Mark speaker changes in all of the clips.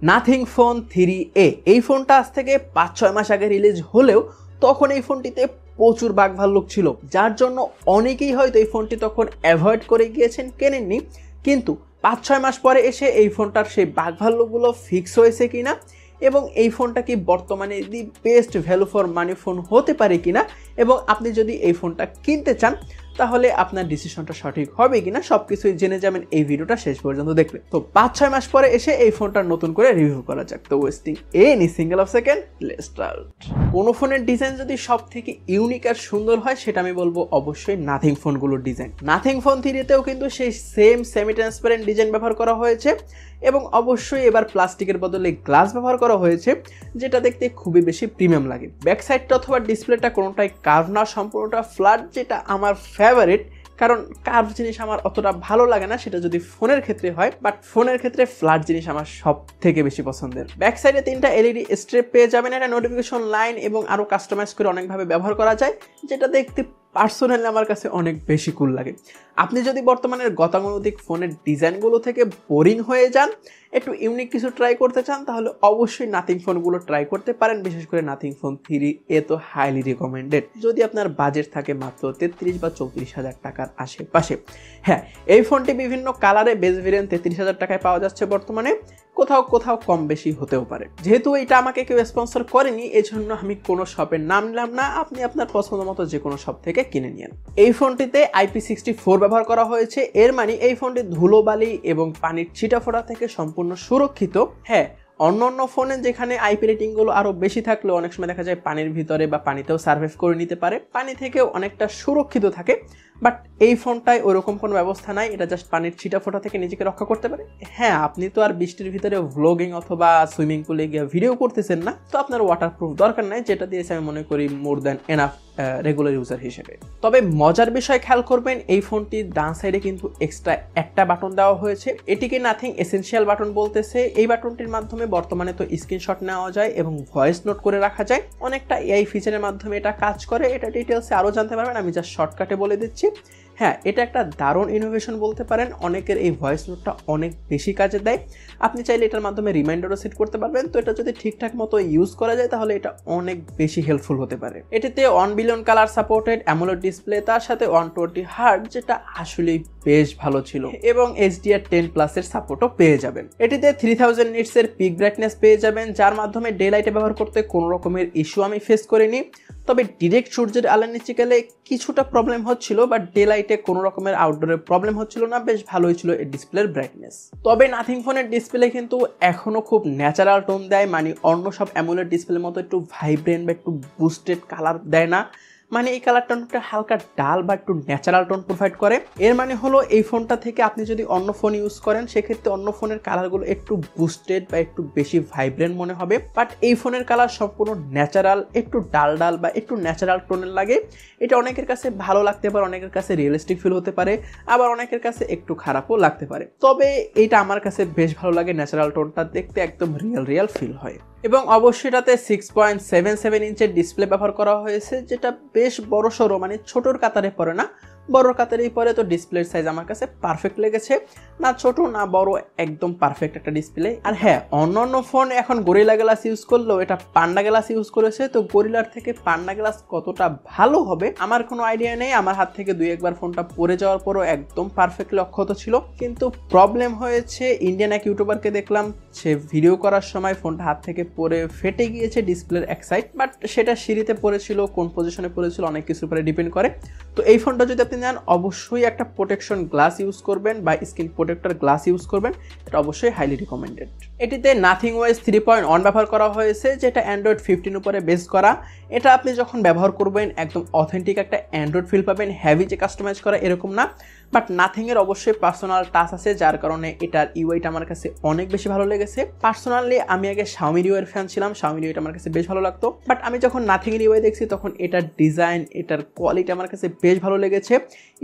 Speaker 1: Nothing phone 3A এই ফোনটা আজ থেকে 5-6 মাস আগে রিলিজ হলেও তখন এই ফোনটিতে প্রচুর বাগভাল্লুক ছিল, যার জন্য অনেকেই হয়তো এই ফোনটি তখন অ্যাভয়েড করে গিয়েছেন, কেনেননি। কিন্তু 5-6 মাস পরে এসে এই ফোনটার সেই বাগভাল্লুকগুলো ফিক্স হয়েছে কিনা এবং এই ফোনটা কি বর্তমানে the best value for money phone হতে পারে কিনা, এবং আপনি যদি এই ফোনটা কিনতে চান তাহলে আপনার ডিসিশনটা সঠিক হবে কিনা সবকিছুই জেনে যাবেন এই ভিডিওটা শেষ পর্যন্ত দেখলে। তো 5-6 মাস পরে এসে এই ফোনটা নতুন করে রিভিউ করা যাক। তো wasting any single of second, let's start. কোন ফোনের ডিজাইন যদি সব থেকে ইউনিক আর সুন্দর হয় সেটা আমি বলবো অবশ্যই নাথিং ফোনগুলোর ডিজাইন। নাথিং ফোন 3তেও কিন্তু সেই সেমি ট্রান্সপারেন্ট ডিজাইন ব্যবহার করা হয়েছে এবং অবশ্যই এবার প্লাস্টিকের বদলে গ্লাস ব্যবহার করা হয়েছে, যেটা দেখতে খুবই বেশি প্রিমিয়াম লাগে। ব্যাক সাইডটা অথবা ডিসপ্লেটা কোনোটাই কার্ভ না, সম্পূর্ণটা ফ্ল্যাট, যেটা আমার ফেভারিট, কারণ কার্ভ জিনিস আমার অতটা ভালো লাগে না সেটা যদি ফোনের ক্ষেত্রে হয়, বাট ফোনের ক্ষেত্রে ফ্ল্যাট জিনিস আমার সব থেকে বেশি পছন্দের। ব্যাক সাইডে 3টা এলইডি স্ট্রিপ পেয়ে যাবেন, এটা নোটিফিকেশন লাইন এবং আরও কাস্টমাইজ করে অনেকভাবে ব্যবহার করা যায়, যেটা দেখতে পার্সোনালি আমার কাছে অনেক বেশি কুল লাগে। আপনি যদি বর্তমানের গতানুগতিক ফোনের ডিজাইনগুলো থেকে বোরিং হয়ে যান, একটু ইউনিক কিছু ট্রাই করতে চান, তাহলে অবশ্যই নাথিং ফোনগুলো ট্রাই করতে পারেন। বিশেষ করে নাথিং ফোন 3A তো হাইলি রিকমেন্ডেড যদি আপনার বাজেট থাকে মাত্র 33 বা 34 হাজার টাকার আশেপাশে। হ্যাঁ, এই ফোনটি বিভিন্ন কালারে বেস ভেরিয়েন্ট 33 হাজার টাকায় পাওয়া যাচ্ছে বর্তমানে, কোথাও কোথাও কম বেশি হতেও পারে। যেহেতু এটা আমাকে কেউ স্পন্সর করেনি, এজন্য আমি কোনো শপের নাম নিলাম না, আপনি আপনার পছন্দ মতো যে কোনো শপ থেকে কিনে নিন। এই ফোনটিতে IP64 ব্যবহার করা হয়েছে, এর মানে এই ফোনটি ধুলোবালি এবং পানির ছিটাফোঁটা থেকে সম্পূর্ণ সুরক্ষিত। হ্যাঁ, অন্য ফোনে যেখানে আইপি রেটিংগুলো আরও বেশি থাকলেও অনেক সময় দেখা যায় পানির ভিতরে বা পানিতেও সার্ভাইভ করে নিতে পারে, পানি থেকেও অনেকটা সুরক্ষিত থাকে, বাট এই ফোনটায় ওরকম কোনো ব্যবস্থা নাই, এটা জাস্ট পানির ছিটাফোঁটা থেকে নিজেকে রক্ষা করতে পারে। হ্যাঁ, আপনি তো আর বৃষ্টির ভিতরে ভ্লগিং অথবা সুইমিং পুলে গিয়ে ভিডিও করতেছেন না, তো আপনার ওয়াটারপ্রুফ দরকার নাই, যেটা দিয়েছে আমি মনে করি more than enough regular user হিসেবে। তবে মজার বিষয় খেয়াল করবেন, এই ফোনটির ডান সাইডে কিন্তু এক্সট্রা একটা বাটন দেওয়া হয়েছে, এটিকে নাথিং এসেনশিয়াল বাটন বলতেছে। এই বাটনটির মাধ্যমে বর্তমানে তো স্ক্রিনশট নেওয়া যায় এবং ভয়েস নোট করে রাখা যায়, অনেকটা এআই ফিচারের মাধ্যমে এটা কাজ করে। এটা ডিটেলসে আরও জানতে পারবেন, আমি জাস্ট শর্টকাটে বলে দিচ্ছি। হ্যাঁ, এটা একটা দারুণ ইনোভেশন বলতে পারেন, অনেকের এই ভয়েস নোটটা অনেক বেশি কাজে দেয়। আপনি চাইলে এটার মাধ্যমে রিমাইন্ডারও সেট করতে পারবেন, তো এটা যদি ঠিকঠাক মতো ইউজ করা যায় তাহলে এটা অনেক বেশি হেল্পফুল হতে পারে। এটিতে 1 billion colour supported AMOLED display, তার সাথে 120 হার্টজ, যেটা আসলেই বেশ ভালো ছিল, এবং HDR10+ এর সাপোর্টও পেয়ে যাবেন। এটিতে 3000 নিটস এর পিক ব্রাইটনেস পেয়ে যাবেন, যার মাধ্যমে ডে লাইটে ব্যবহার করতে কোনো রকমের ইস্যু আমি ফেস করিনি। তবে ডিরেক্ট সূর্যের আলোর নিচে গেলে কিছুটা প্রবলেম হচ্ছিল, বাট ডে লাইটে কোনো রকমের আউটডোরে প্রবলেম হচ্ছিল না, বেশ ভালোই ছিল এই ডিসপ্লের ব্রাইটনেস। তবে নাথিং ফোনের ডিসপ্লে কিন্তু এখনো খুব ন্যাচারাল টোন দেয়, মানে অন্য সব অ্যামোলেড ডিসপ্লের মতো একটু ভাইব্রেন্ট বা একটু বুস্টেড কালার দেয় না, মানে এই কালার টোনটা হালকা ডাল বা একটু ন্যাচারাল টোন প্রোভাইড করে। এর মানে হলো এই ফোনটা থেকে আপনি যদি অন্য ফোন ইউজ করেন সেক্ষেত্রে অন্য ফোনের কালারগুলো একটু বুস্টেড বা একটু বেশি ভাইব্রেন্ট মনে হবে, বাট এই ফোনের কালার সম্পূর্ণ ন্যাচারাল, একটু ডাল বা একটু ন্যাচারাল টোনের লাগে। এটা অনেকের কাছে ভালো লাগতে পারে, অনেকের কাছে রিয়েলিস্টিক ফিল হতে পারে, আবার অনেকের কাছে একটু খারাপও লাগতে পারে। তবে এটা আমার কাছে বেশ ভালো লাগে, ন্যাচারাল টোনটা দেখতে একদম রিয়েল ফিল হয়। এবং অবশ্যই এটাতে 6.77 ইঞ্চের ডিসপ্লে ব্যবহার করা হয়েছে, যেটা বেশ বড় সড়ো, মানে ছোটোর কাতারে পড়ে না, বড় কাতারেই পরে। তো ডিসপ্লের সাইজ আমার কাছে পারফেক্ট লেগেছে, না ছোট না বড়, একদম পারফেক্ট একটা ডিসপ্লে। আর হ্যাঁ, অন্য ফোন এখন গরিলা গ্লাস ইউজ করলেও এটা পান্ডা গ্লাস ইউজ করেছে, তো গরিলার থেকে পান্ডা গ্লাস কতটা ভালো হবে আমার কোনো আইডিয়া নেই। আমার হাত থেকে 2-1বার ফোনটা পড়ে যাওয়ার পরও একদম পারফেক্টলি অক্ষত ছিল, কিন্তু প্রবলেম হয়েছে ইন্ডিয়ান এক ইউটিউবারকে দেখলাম, সে ভিডিও করার সময় ফোনটা হাত থেকে পড়ে ফেটে গিয়েছে ডিসপ্লের এক সাইড, বাট সেটা সিঁড়িতে পড়েছিল, কোন পজিশনে পড়েছিল অনেক কিছুর উপরে ডিপেন্ড করে। তো এই ফোনটা যদি আপনি নেন অবশ্যই একটা প্রোটেকশন গ্লাস ইউজ করবেন বা স্ক্রিন প্রোটেক্টর গ্লাস ইউজ করবেন, এটা অবশ্যই হাইলি রিকমেন্ডেড। এটিতে নাথিং ওএস 3.1 ব্যবহার করা হয়েছে, যেটা অ্যান্ড্রয়েড 15 উপরে বেস করা। এটা আপনি যখন ব্যবহার করবেন একদম অথেন্টিক একটা অ্যান্ড্রয়েড ফিল পাবেন, হেভি যে কাস্টমাইজ করা এরকম না, বাট নাথিংয়ের অবশ্যই পার্সোনাল টাচ আছে, যার কারণে এটার ইউআইটা আমার কাছে অনেক বেশি ভালো লেগেছে। পার্সোনালি আমি আগে শাওমির ইউআইয়ের ফ্যান ছিলাম, শাওমির ইউআইটা আমার কাছে বেশ ভালো লাগতো, বাট আমি যখন নাথিংয়ের ইউআই দেখছি তখন এটার ডিজাইন, এটার কোয়ালিটি আমার কাছে বেশ ভালো লেগেছে।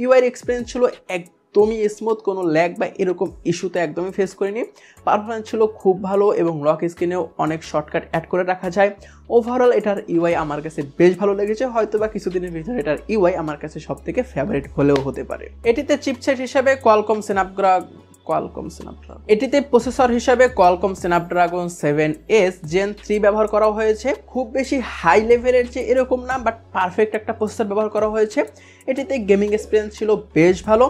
Speaker 1: ইউআইয়ের এক্সপিরিয়েন্স ছিল একদমই স্মুথ, কোনো ল্যাগ বা এরকম ইস্যুতে একদমই ফেস করিনি। পারফরম্যান্স ছিল খুব ভালো এবং লক স্ক্রিনেও অনেক শর্টকাট অ্যাড করে রাখা যায়। ওভারঅল এটার ইউআই আমার কাছে বেশ ভালো লেগেছে, হয়তো বা কিছুদিনের ভিতরে এটার ইউআই আমার কাছে সব থেকে ফেভারিট হলেও হতে পারে। এটিতে চিপসেট হিসাবে কোয়ালকম কোয়ালকম স্ন্যাপড্রাগন। এটিতে প্রসেসর হিসাবে কোয়ালকম স্ন্যাপড্রাগন 7S Gen 3 ব্যবহার করা হয়েছে। খুব বেশি হাই লেভেলের যে এরকম না, বাট পারফেক্ট একটা প্রসেসর ব্যবহার করা হয়েছে। এটিতে গেমিং এক্সপিরিয়েন্স ছিল বেশ ভালো।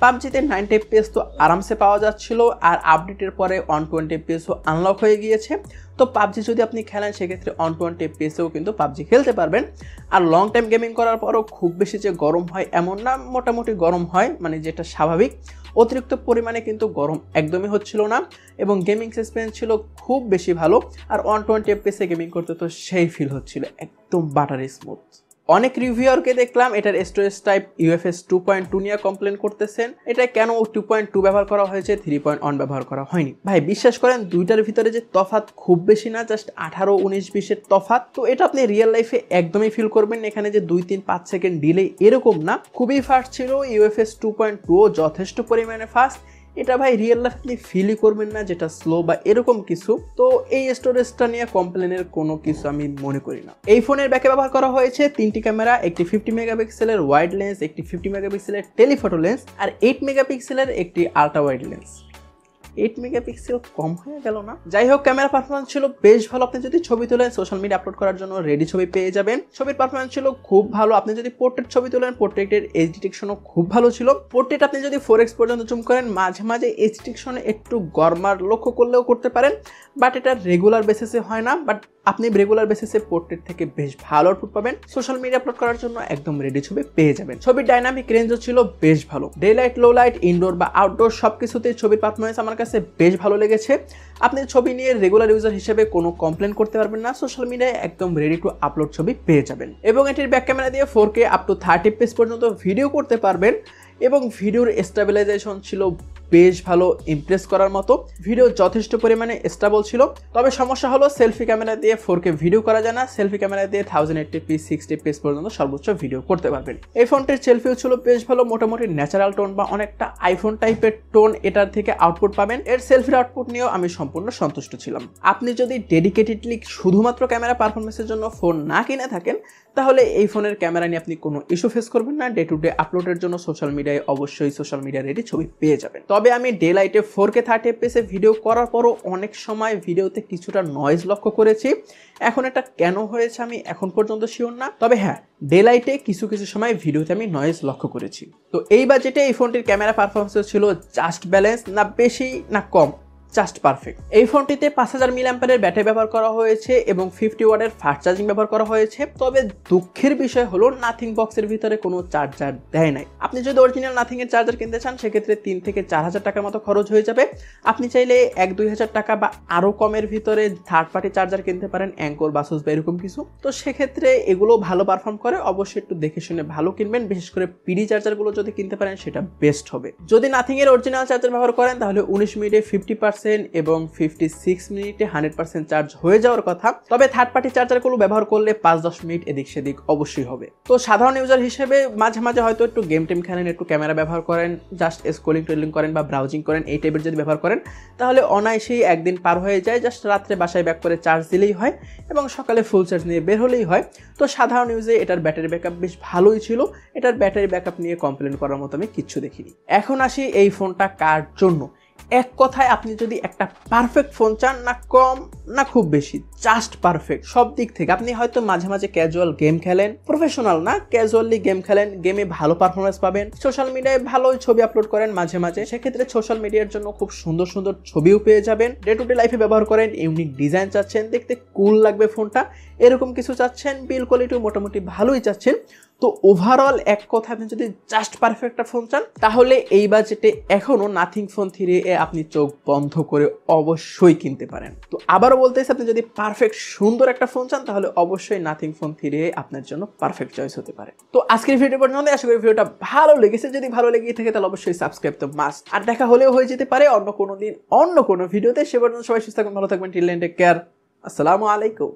Speaker 1: পাবজিতে 90 FPS তো আরামসে পাওয়া যাচ্ছিল, আর আপডেটের পরে 120 FPS আনলক হয়ে গিয়েছে। তো পাবজি যদি আপনি খেলেন সেক্ষেত্রে 120 FPS-এও কিন্তু পাবজি খেলতে পারবেন। আর লং টাইম গেমিং করার পরও খুব বেশি যে গরম হয় এমন না, মোটামুটি গরম হয়, মানে যেটা স্বাভাবিক। অতিরিক্ত পরিমাণে কিন্তু গরম একদমই হচ্ছিল না, এবং গেমিং এক্সপিরিয়েন্স ছিল খুব বেশি ভালো। আর 120 FPS-এ গেমিং করতে তো সেই ফিল হচ্ছিল, একদম বাটারি স্মুথ। অনেক রিভিউয়ারকে দেখলাম এটার স্টোরেজ টাইপ UFS 2.2 নিয়ে কমপ্লেন করতেছেন। এটা কেন 2.2 ব্যবহার করা হয়েছে, 3.1 ব্যবহার করা হয়নি? ভাই বিশ্বাস করেন দুইটার ভিতরে যে তফাৎ খুব বেশি না, জাস্ট 18, 19, 20-এর তফাৎ। তো এটা আপনি রিয়েল লাইফে একদমই ফিল করবেন। এখানে যে 2, 3, 5 সেকেন্ড ডিলে এরকম না, খুবই ফাস্ট ছিল। UFS 2.2 যথেষ্ট পরিমাণে ফাস্ট। এটা ভাই রিয়েল লাইফ আপনি ফিলই করবেন না যেটা স্লো বা এরকম কিছু। তো এই স্টোরেজটা নিয়ে কমপ্লেনের কোনো কিছু আমি মনে করি না। এই ফোনের ব্যাকে ব্যবহার করা হয়েছে 3টি ক্যামেরা, একটি 50 মেগাপিক্সেলের ওয়াইড লেন্স, একটি 50 মেগাপিক্সেলের টেলিফটো লেন্স, আর 8 মেগাপিক্সেলের একটি আল্ট্রা ওয়াইড লেন্স। 8 মেগাপিক্সেল কম হয়ে গেল না? যাই হোক, ক্যামেরা পারফরমেন্স ছিল বেশ ভালো। আপনি যদি ছবি তোলেন সোশ্যাল মিডিয়া আপলোড করার জন্য রেডি ছবি পেয়ে যাবেন। ছবির পারফরমেন্স ছিল খুব ভালো। আপনি যদি পোর্ট্রেট ছবি তোলেন, পোর্ট্রেটের এজ ডিটেকশনও খুব ভালো ছিল। পোর্ট্রেট আপনি যদি 4x পর্যন্ত জুম করেন, মাঝে মাঝে এজ ডিটেকশনে একটু গরমার লক্ষ্য করলেও করতে পারেন, বাট এটা রেগুলার বেসিসে হয় না। বাট আপনি রেগুলার বেসিসে পোর্ট্রেট থেকে বেশ ভালো আউটপুট পাবেন। সোশ্যাল মিডিয়া আপলোড করার জন্য একদম রেডি ছবি পেয়ে যাবেন। ছবির ডাইনামিক রেঞ্জও ছিল বেশ ভালো। Day light, low light, indoor বা আউটডোর সবকিছুতেই ছবির পারফরমেন্স আমার কাছে বেশ ভালো লেগেছে। আপনি ছবি নিয়ে রেগুলার ইউজার হিসেবে কোনো কমপ্লেন করতে পারবেন না। সোশ্যাল মিডিয়ায় একদম রেডি টু আপলোড ছবি পেয়ে যাবেন। এবং এটির ব্যাক ক্যামেরা দিয়ে 4K আপ টু 30 FPS পর্যন্ত ভিডিও করতে পারবেন। এবং ভিডিওর স্টেবিলাইজেশন ছিল বেশ ভালো, ইমপ্রেস করার মতো। ভিডিও যথেষ্ট পরিমাণে স্টেবল ছিল। তবে সমস্যা হলো সেলফি ক্যামেরা দিয়ে 4K ভিডিও করা যায় না। সেলফি ক্যামেরা দিয়ে 1080p 60 FPS পর্যন্ত সর্বোচ্চ ভিডিও করতে পারবেন। এই ফোনটির সেলফিও ছিল বেশ ভালো, মোটামুটি ন্যাচারাল টোন বা অনেকটা আইফোন টাইপের টোন এটার থেকে আউটপুট পাবেন। এর সেলফির আউটপুট নিয়েও আমি সম্পূর্ণ সন্তুষ্ট ছিলাম। আপনি যদি ডেডিকেটেডলি শুধুমাত্র ক্যামেরা পারফরমেন্সের জন্য ফোন না কিনে থাকেন, তাহলে এই ফোনের ক্যামেরা নিয়ে আপনি কোনো ইস্যু ফেস করবেন না। ডে টু ডে আপলোডের জন্য সোশ্যাল মিডিয়ায় অবশ্যই সোশ্যাল মিডিয়া রেডি ছবি পেয়ে যাবেন। তবে আমি ডে লাইটে 4K 30 FPS ভিডিও করার পরও অনেক সময় ভিডিওতে কিছুটা নয়েজ লক্ষ্য করেছি। এখন এটা কেন হয়েছে আমি এখন পর্যন্ত শিওর না। তবে হ্যাঁ, ডে লাইটে কিছু কিছু সময় ভিডিওতে আমি নয়েজ লক্ষ্য করেছি। তো এই বাজেটে এই ফোনটির ক্যামেরা পারফরমেন্স ছিল জাস্ট ব্যালেন্স, না বেশি না কম, জাস্ট পারফেক্ট। এই ফোনটিতে 5000 mAh ব্যাটারি ব্যবহার করা হয়েছে এবং 50 ওয়াটের ফাস্ট চার্জিং ব্যবহার করা হয়েছে। তবে দুঃখের বিষয় হলো নাথিং বক্সের ভিতরে কোনো চার্জার দেয় নাই। আপনি যদি অরিজিনাল নাথিং এর চার্জার কিনতে চান সেক্ষেত্রে 3 থেকে 4000 টাকার মতো খরচ হয়ে যাবে। আপনি চাইলে 1-2 হাজার টাকা বা আরো কমের ভিতরে থার্ড পার্টি চার্জার কিনতে পারেন, অ্যাঙ্কর, বাসুস বা এরকম কিছু। তো সেক্ষেত্রে এগুলো ভালো পারফর্ম করে, অবশ্যই একটু দেখে শুনে ভালো কিনবেন। বিশেষ করে পিডি চার্জারগুলো যদি কিনতে পারেন সেটা বেস্ট হবে। যদি নাথিং এর অরিজিনাল চার্জার ব্যবহার করেন তাহলে 19 মিনিটে 50% এবং 56 মিনিটে 100% চার্জ হয়ে যাওয়ার কথা। তবে থার্ড পার্টি চার্জারগুলো ব্যবহার করলে 5-10 মিনিট এদিক সেদিক অবশ্যই হবে। তো সাধারণ ইউজার হিসেবে মাঝে মাঝে হয়তো একটু গেম টেম খেলেন, একটু ক্যামেরা ব্যবহার করেন, জাস্ট স্ক্রলিং টেলিং করেন বা ব্রাউজিং করেন, এই টাইপের যদি ব্যবহার করেন তাহলে অনায়াসেই একদিন পার হয়ে যায়। জাস্ট রাত্রে বাসায় ব্যাক করে চার্জ দিলেই হয় এবং সকালে ফুল চার্জ নিয়ে বের হলেই হয়। তো সাধারণ ইউজে এটার ব্যাটারি ব্যাকআপ বেশ ভালোই ছিল। এটার ব্যাটারি ব্যাকআপ নিয়ে কমপ্লেন করার মতো আমি কিচ্ছু দেখিনি। এখন আসি এই ফোনটা কার জন্য। এক কথায় আপনি যদি একটা পারফেক্ট ফোন চান, না কম না খুব বেশি, জাস্ট পারফেক্ট সব দিক থেকে। আপনি হয়তো মাঝে মাঝে ক্যাজুয়াল গেম খেলেন, প্রফেশনাল না ক্যাজুয়ালি গেম খেলেন, গেমে ভালো পারফরমেন্স পাবেন, সোশ্যাল মিডিয়ায় ভালো ছবি আপলোড করেন মাঝে মাঝে, সেক্ষেত্রে সোশ্যাল মিডিয়ার জন্য খুব সুন্দর সুন্দর ছবিও পেয়ে যাবেন। ডে টু ডে লাইফে ব্যবহার করেন, ইউনিক ডিজাইন চাচ্ছেন, দেখতে কুল লাগবে ফোনটা, এরকম কিছু চাচ্ছেন, বিল কোয়ালিটিও মোটামুটি ভালোই চাচ্ছেন। তো ওভারঅল এক কথা আপনি যদি জাস্ট পারফেক্ট একটা ফোন চান তাহলে এই বাজেটে এখনো নাথিং ফোন 3A আপনি চোখ বন্ধ করে অবশ্যই কিনতে পারেন। তো আবারও বলতেছি, আপনি যদি পারফেক্ট সুন্দর একটা ফোন চান তাহলে অবশ্যই নাথিং ফোন 3A আপনার জন্য পারফেক্ট চয়েস হতে পারে। তো আজকের ভিডিও পর্যন্ত আশা করি ভিডিওটা ভালো লেগেছে। যদি ভালো লেগে থাকে তাহলে অবশ্যই সাবস্ক্রাইব তো মাস্ট। আর দেখা হলেও হয়ে যেতে পারে অন্য কোনো দিন অন্য কোনো ভিডিওতে। সে পর্যন্ত সবাই সুস্থ থাকবেন, ভালো থাকবেন। Till then take care. আসসালামু আলাইকুম।